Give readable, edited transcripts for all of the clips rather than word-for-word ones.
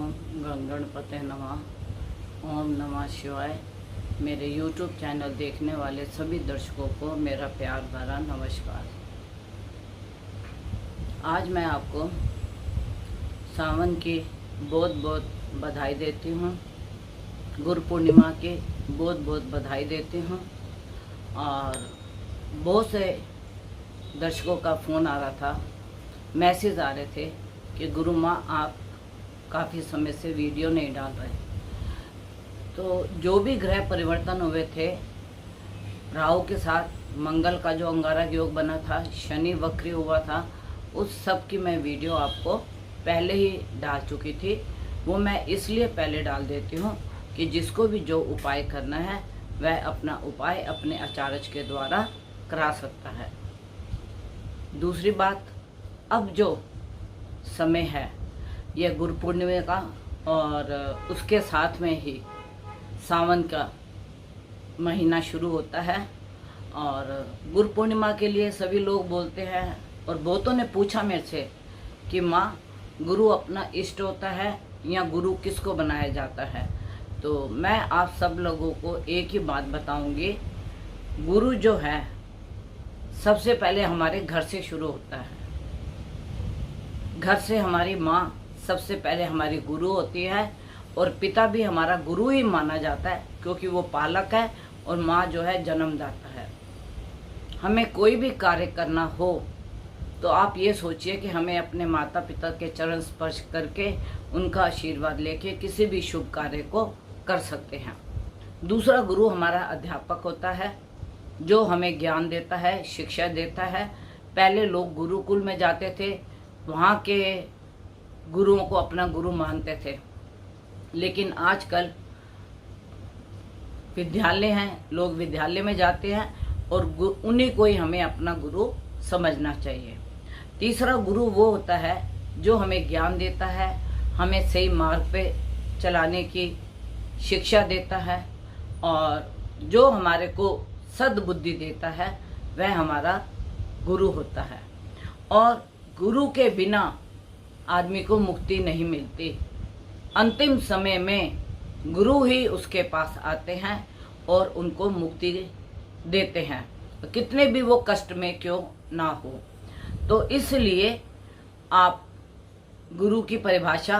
ओम गणपते नमः। ओम नमः शिवाय। मेरे YouTube चैनल देखने वाले सभी दर्शकों को मेरा प्यार भरा नमस्कार। आज मैं आपको सावन की बहुत बहुत बधाई देती हूँ, गुरु पूर्णिमा की बहुत बहुत बधाई देती हूँ। और बहुत से दर्शकों का फ़ोन आ रहा था, मैसेज आ रहे थे कि गुरु माँ आप काफ़ी समय से वीडियो नहीं डाल रहे। तो जो भी ग्रह परिवर्तन हुए थे, राहु के साथ मंगल का जो अंगारक योग बना था, शनि वक्री हुआ था, उस सब की मैं वीडियो आपको पहले ही डाल चुकी थी। वो मैं इसलिए पहले डाल देती हूँ कि जिसको भी जो उपाय करना है वह अपना उपाय अपने आचार्य के द्वारा करा सकता है। दूसरी बात, अब जो समय है यह गुरु पूर्णिमा का और उसके साथ में ही सावन का महीना शुरू होता है। और गुरु पूर्णिमा के लिए सभी लोग बोलते हैं, और बहुतों ने पूछा मेरे से कि माँ गुरु अपना इष्ट होता है या गुरु किसको बनाया जाता है। तो मैं आप सब लोगों को एक ही बात बताऊंगी, गुरु जो है सबसे पहले हमारे घर से शुरू होता है। घर से हमारी माँ सबसे पहले हमारी गुरु होती है, और पिता भी हमारा गुरु ही माना जाता है क्योंकि वो पालक है और माँ जो है जन्मदाता है। हमें कोई भी कार्य करना हो तो आप ये सोचिए कि हमें अपने माता पिता के चरण स्पर्श करके उनका आशीर्वाद लेके किसी भी शुभ कार्य को कर सकते हैं। दूसरा, गुरु हमारा अध्यापक होता है जो हमें ज्ञान देता है, शिक्षा देता है। पहले लोग गुरुकुल में जाते थे, वहाँ के गुरुओं को अपना गुरु मानते थे, लेकिन आजकल विद्यालय हैं, लोग विद्यालय में जाते हैं और उन्हीं को ही हमें अपना गुरु समझना चाहिए। तीसरा, गुरु वो होता है जो हमें ज्ञान देता है, हमें सही मार्ग पे चलाने की शिक्षा देता है, और जो हमारे को सद्बुद्धि देता है वह हमारा गुरु होता है। और गुरु के बिना आदमी को मुक्ति नहीं मिलती। अंतिम समय में गुरु ही उसके पास आते हैं और उनको मुक्ति देते हैं, कितने भी वो कष्ट में क्यों ना हो। तो इसलिए आप गुरु की परिभाषा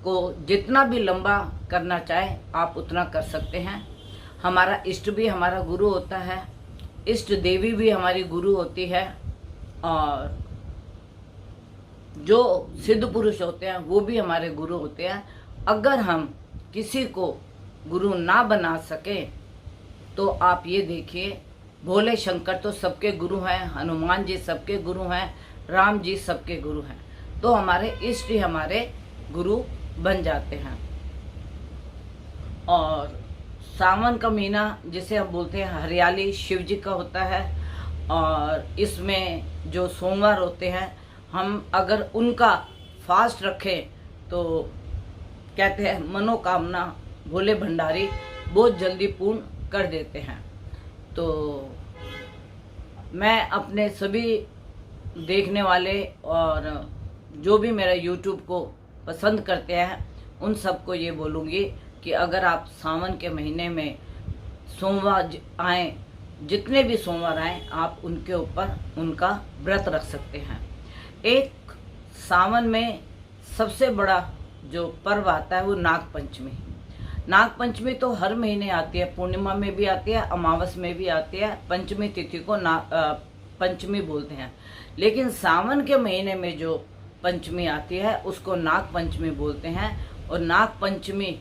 को जितना भी लंबा करना चाहे आप उतना कर सकते हैं। हमारा इष्ट भी हमारा गुरु होता है, इष्ट देवी भी हमारी गुरु होती है, और जो सिद्ध पुरुष होते हैं वो भी हमारे गुरु होते हैं। अगर हम किसी को गुरु ना बना सके तो आप ये देखिए, भोले शंकर तो सबके गुरु हैं, हनुमान जी सबके गुरु हैं, राम जी सबके गुरु हैं। तो हमारे इष्ट ही हमारे गुरु बन जाते हैं। और सावन का महीना जिसे हम बोलते हैं हरियाली शिव जी का होता है, और इसमें जो सोमवार होते हैं हम अगर उनका फास्ट रखें तो कहते हैं मनोकामना भोले भंडारी बहुत जल्दी पूर्ण कर देते हैं। तो मैं अपने सभी देखने वाले और जो भी मेरा YouTube को पसंद करते हैं उन सबको ये बोलूँगी कि अगर आप सावन के महीने में सोमवार आएँ, जितने भी सोमवार आएँ, आप उनके ऊपर उनका व्रत रख सकते हैं। एक सावन में सबसे बड़ा जो पर्व आता है वो नाग पंचमी। नाग पंचमी तो हर महीने आती है, पूर्णिमा में भी आती है, अमावस में भी आती है। पंचमी तिथि को पंचमी बोलते हैं, लेकिन सावन के महीने में जो पंचमी आती है उसको नाग पंचमी बोलते हैं। और नाग पंचमी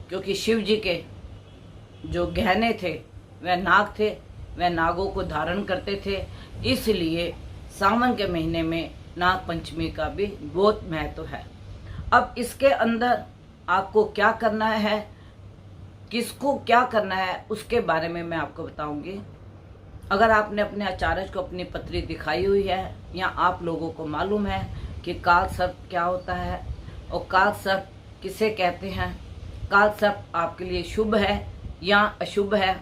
क्योंकि शिव जी के जो गहने थे वह नाग थे, वह नागों को धारण करते थे, इसलिए सावन के महीने में नाग पंचमी का भी बहुत महत्व है। अब इसके अंदर आपको क्या करना है, किसको क्या करना है, उसके बारे में मैं आपको बताऊंगी। अगर आपने अपने आचार्य को अपनी पत्री दिखाई हुई है या आप लोगों को मालूम है कि काल सर्प क्या होता है और काल सर्प किसे कहते हैं, काल सर्प आपके लिए शुभ है या अशुभ है,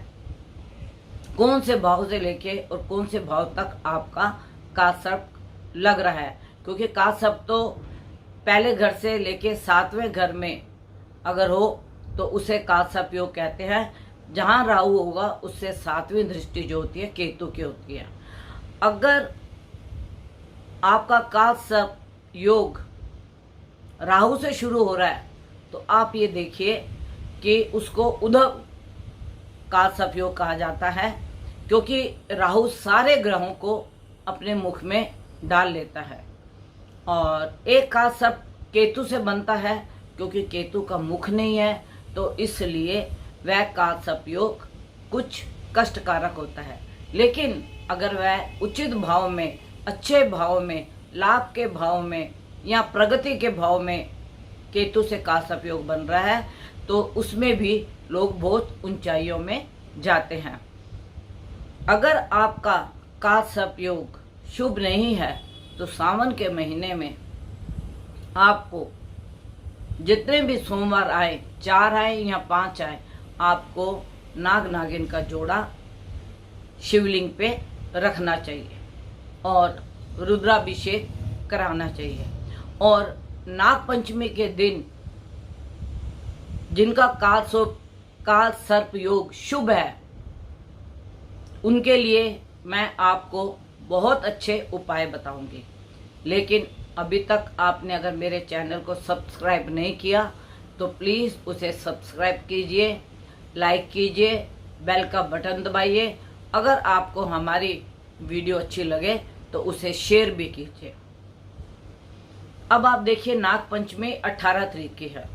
कौन से भाव से लेके और कौन से भाव तक आपका काल सर्प लग रहा है। क्योंकि काल सर्प तो पहले घर से लेके 7वें घर में अगर हो तो उसे काल सर्प योग कहते हैं। जहाँ राहु होगा उससे 7वीं दृष्टि जो होती है केतु की होती है। अगर आपका काल सर्प योग राहु से शुरू हो रहा है तो आप ये देखिए कि उसको उद्धव काल सर्प योग कहा जाता है, क्योंकि राहु सारे ग्रहों को अपने मुख में डाल लेता है। और एक काल सर्प केतु से बनता है, क्योंकि केतु का मुख नहीं है, तो इसलिए वह काल सर्प योग कुछ कष्टकारक होता है। लेकिन अगर वह उचित भाव में, अच्छे भाव में, लाभ के भाव में या प्रगति के भाव में केतु से काल सर्प योग बन रहा है तो उसमें भी लोग बहुत ऊंचाइयों में जाते हैं। अगर आपका काल सर्प योग शुभ नहीं है तो सावन के महीने में आपको जितने भी सोमवार आए, 4 आए या 5 आए, आपको नाग नागिन का जोड़ा शिवलिंग पे रखना चाहिए और रुद्राभिषेक कराना चाहिए। और नाग पंचमी के दिन जिनका काल सर्प योग शुभ है उनके लिए मैं आपको बहुत अच्छे उपाय बताऊंगी। लेकिन अभी तक आपने अगर मेरे चैनल को सब्सक्राइब नहीं किया तो प्लीज़ उसे सब्सक्राइब कीजिए, लाइक कीजिए, बेल का बटन दबाइए। अगर आपको हमारी वीडियो अच्छी लगे तो उसे शेयर भी कीजिए। अब आप देखिए, नाग पंचमी 18 तारीख की है।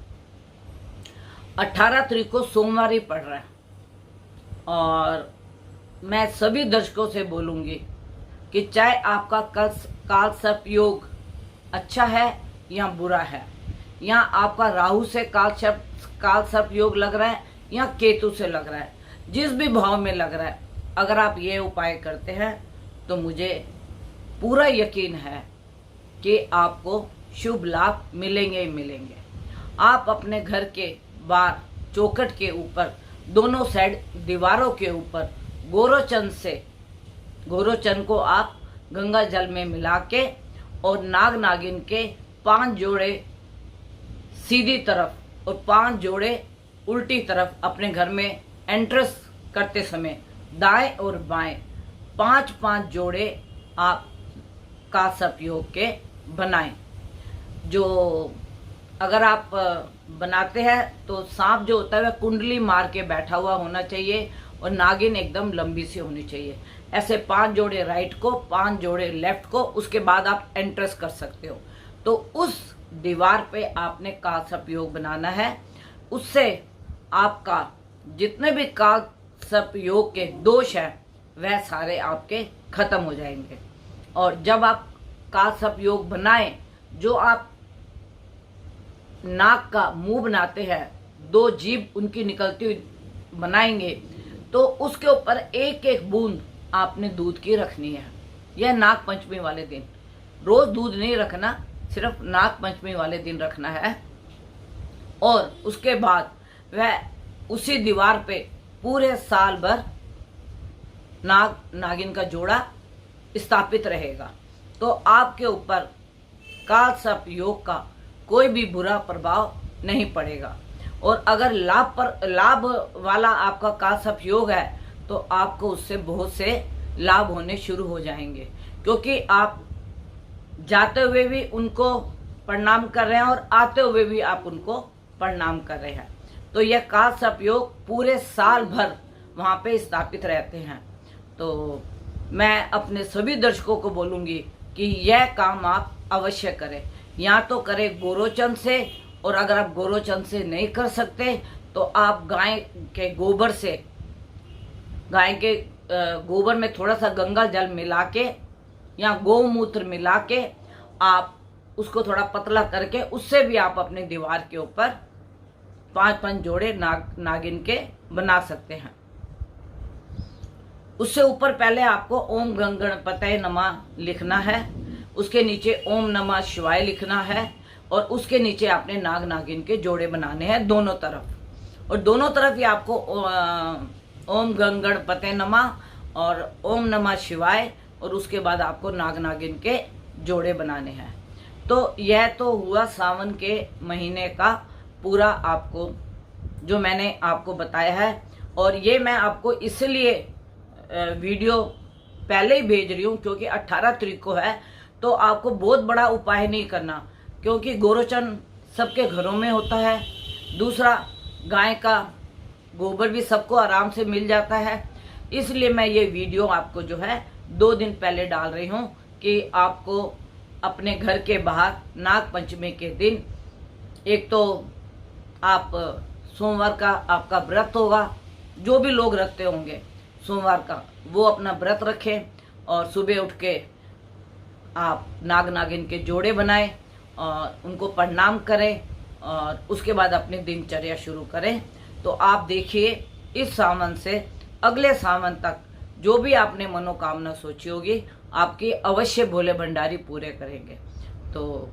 18 तारीख को सोमवार ही पड़ रहा है और मैं सभी दर्शकों से बोलूंगी कि चाहे आपका काल सर्प योग अच्छा है या बुरा है, या आपका राहु से काल सर्प योग लग रहा है या केतु से लग रहा है, जिस भी भाव में लग रहा है, अगर आप ये उपाय करते हैं तो मुझे पूरा यकीन है कि आपको शुभ लाभ मिलेंगे ही मिलेंगे। आप अपने घर के बाहर चौखट के ऊपर, दोनों साइड दीवारों के ऊपर गोरोचन को आप गंगा जल में मिला के और नाग नागिन के 5 जोड़े सीधी तरफ और 5 जोड़े उल्टी तरफ अपने घर में एंट्रेंस करते समय दाएं और बाएं 5-5 जोड़े आप काल सर्प योग के बनाएं। जो अगर आप बनाते हैं तो सांप जो होता है वह कुंडली मार के बैठा हुआ होना चाहिए और नागिन एकदम लंबी सी होनी चाहिए। ऐसे 5 जोड़े राइट को, 5 जोड़े लेफ्ट को, उसके बाद आप एंट्रेंस कर सकते हो। तो उस दीवार पे आपने काल सर्प योग बनाना है। उससे आपका जितने भी काल सर्प योग के दोष है वह सारे आपके खत्म हो जाएंगे। और जब आप काल सर्प योग बनाएं, जो आप नाक का मुंह बनाते हैं, 2 जीभ उनकी निकलती हुई बनाएंगे, तो उसके ऊपर 1-1 बूंद आपने दूध की रखनी है। यह नाग पंचमी वाले दिन, रोज दूध नहीं रखना, सिर्फ नाग पंचमी वाले दिन रखना है। और उसके बाद वह उसी दीवार पे पूरे साल भर नाग नागिन का जोड़ा स्थापित रहेगा। तो आपके ऊपर काल सर्प योग का कोई भी बुरा प्रभाव नहीं पड़ेगा। और अगर लाभ वाला आपका काल सर्प योग है तो आपको उससे बहुत से लाभ होने शुरू हो जाएंगे, क्योंकि आप जाते हुए भी उनको प्रणाम कर रहे हैं और आते हुए भी आप उनको प्रणाम कर रहे हैं। तो यह काल सर्प योग पूरे साल भर वहाँ पे स्थापित रहते हैं। तो मैं अपने सभी दर्शकों को बोलूँगी कि यह काम आप अवश्य करें। या तो करें गोरोचन से, और अगर आप गोरोचन से नहीं कर सकते तो आप गाय के गोबर से, गाय के गोबर में थोड़ा सा गंगा जल मिला के या गौमूत्र मिला के आप उसको थोड़ा पतला करके उससे भी आप अपने दीवार के ऊपर 5-5 जोड़े नागिन के बना सकते हैं। उससे ऊपर पहले आपको ओम गणपतये नमः लिखना है, उसके नीचे ओम नमः शिवाय लिखना है, और उसके नीचे आपने नाग नागिन के जोड़े बनाने हैं दोनों तरफ। और दोनों तरफ ही आपको ओम गणपतये नमः और ओम नमः शिवाय, और उसके बाद आपको नाग नागिन के जोड़े बनाने हैं। तो यह तो हुआ सावन के महीने का पूरा आपको जो मैंने आपको बताया है। और ये मैं आपको इसलिए वीडियो पहले ही भेज रही हूँ क्योंकि 18 तारीख को है, तो आपको बहुत बड़ा उपाय नहीं करना, क्योंकि गोरोचन सबके घरों में होता है। दूसरा, गाय का गोबर भी सबको आराम से मिल जाता है। इसलिए मैं ये वीडियो आपको जो है 2 दिन पहले डाल रही हूँ कि आपको अपने घर के बाहर नाग पंचमी के दिन, एक तो आप सोमवार का आपका व्रत होगा, जो भी लोग रखते होंगे सोमवार का, वो अपना व्रत रखें और सुबह उठ के आप नाग नागिन के जोड़े बनाएं और उनको प्रणाम करें और उसके बाद अपनी दिनचर्या शुरू करें। तो आप देखिए, इस सावन से अगले सावन तक जो भी आपने मनोकामना सोची होगी आपकी अवश्य भोले भंडारी पूरे करेंगे। तो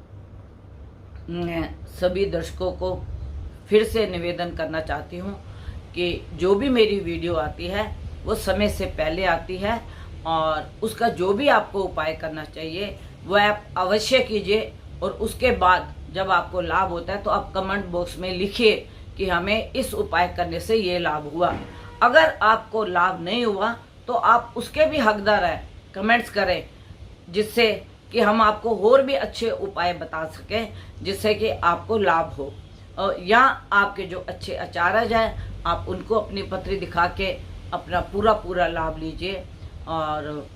मैं सभी दर्शकों को फिर से निवेदन करना चाहती हूँ कि जो भी मेरी वीडियो आती है वो समय से पहले आती है और उसका जो भी आपको उपाय करना चाहिए वो आप अवश्य कीजिए। और उसके बाद जब आपको लाभ होता है तो आप कमेंट बॉक्स में लिखिए कि हमें इस उपाय करने से ये लाभ हुआ। अगर आपको लाभ नहीं हुआ तो आप उसके भी हकदार हैं, कमेंट्स करें, जिससे कि हम आपको और भी अच्छे उपाय बता सकें जिससे कि आपको लाभ हो। या आपके जो अच्छे आचार्य हैं आप उनको अपनी पत्री दिखा के अपना पूरा लाभ लीजिए। और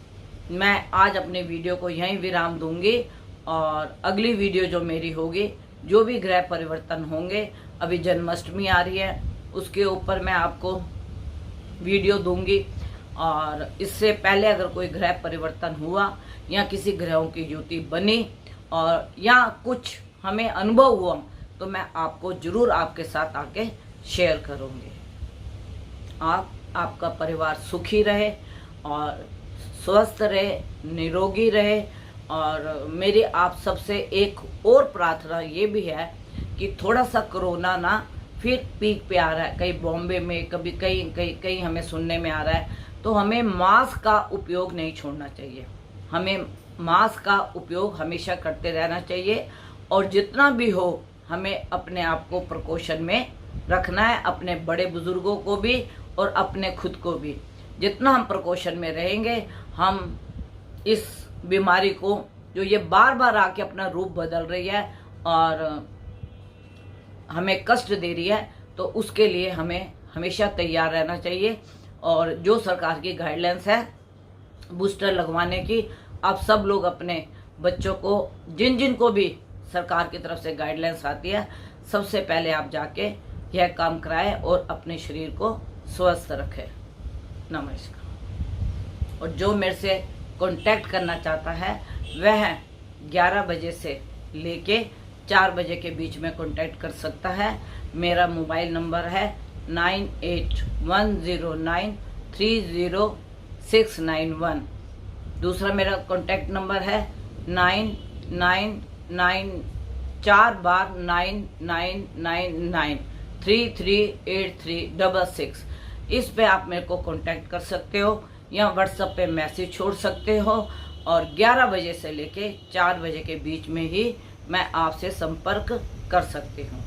मैं आज अपने वीडियो को यहीं विराम दूंगी और अगली वीडियो जो मेरी होगी, जो भी ग्रह परिवर्तन होंगे, अभी जन्माष्टमी आ रही है उसके ऊपर मैं आपको वीडियो दूंगी। और इससे पहले अगर कोई ग्रह परिवर्तन हुआ या किसी ग्रहों की युति बनी और या कुछ हमें अनुभव हुआ तो मैं आपको जरूर आपके साथ आके शेयर करूंगी। आपका परिवार सुखी रहे और स्वस्थ रहे, निरोगी रहे। और मेरी आप सबसे एक और प्रार्थना ये भी है कि थोड़ा सा कोरोना ना फिर पीक पे आ रहा है, कहीं बॉम्बे में, कभी कहीं हमें सुनने में आ रहा है, तो हमें मास्क का उपयोग नहीं छोड़ना चाहिए। हमें मास्क का उपयोग हमेशा करते रहना चाहिए और जितना भी हो हमें अपने आप को प्रिकॉशन में रखना है, अपने बड़े बुजुर्गों को भी और अपने खुद को भी। जितना हम प्रिकॉशन में रहेंगे, हम इस बीमारी को जो ये बार बार आके अपना रूप बदल रही है और हमें कष्ट दे रही है, तो उसके लिए हमें हमेशा तैयार रहना चाहिए। और जो सरकार की गाइडलाइंस है बूस्टर लगवाने की, आप सब लोग अपने बच्चों को, जिन जिन को भी सरकार की तरफ से गाइडलाइंस आती है, सबसे पहले आप जाके यह काम कराएं और अपने शरीर को स्वस्थ रखें। नमस्कार। और जो मेरे से कांटेक्ट करना चाहता है वह 11 बजे से लेके 4 बजे के बीच में कांटेक्ट कर सकता है। मेरा मोबाइल नंबर है 9810930691। दूसरा मेरा कांटेक्ट नंबर है 99949999338366। इस पे आप मेरे को कांटेक्ट कर सकते हो या व्हाट्सएप पे मैसेज छोड़ सकते हो। और 11 बजे से लेके 4 बजे के बीच में ही मैं आपसे संपर्क कर सकती हूँ।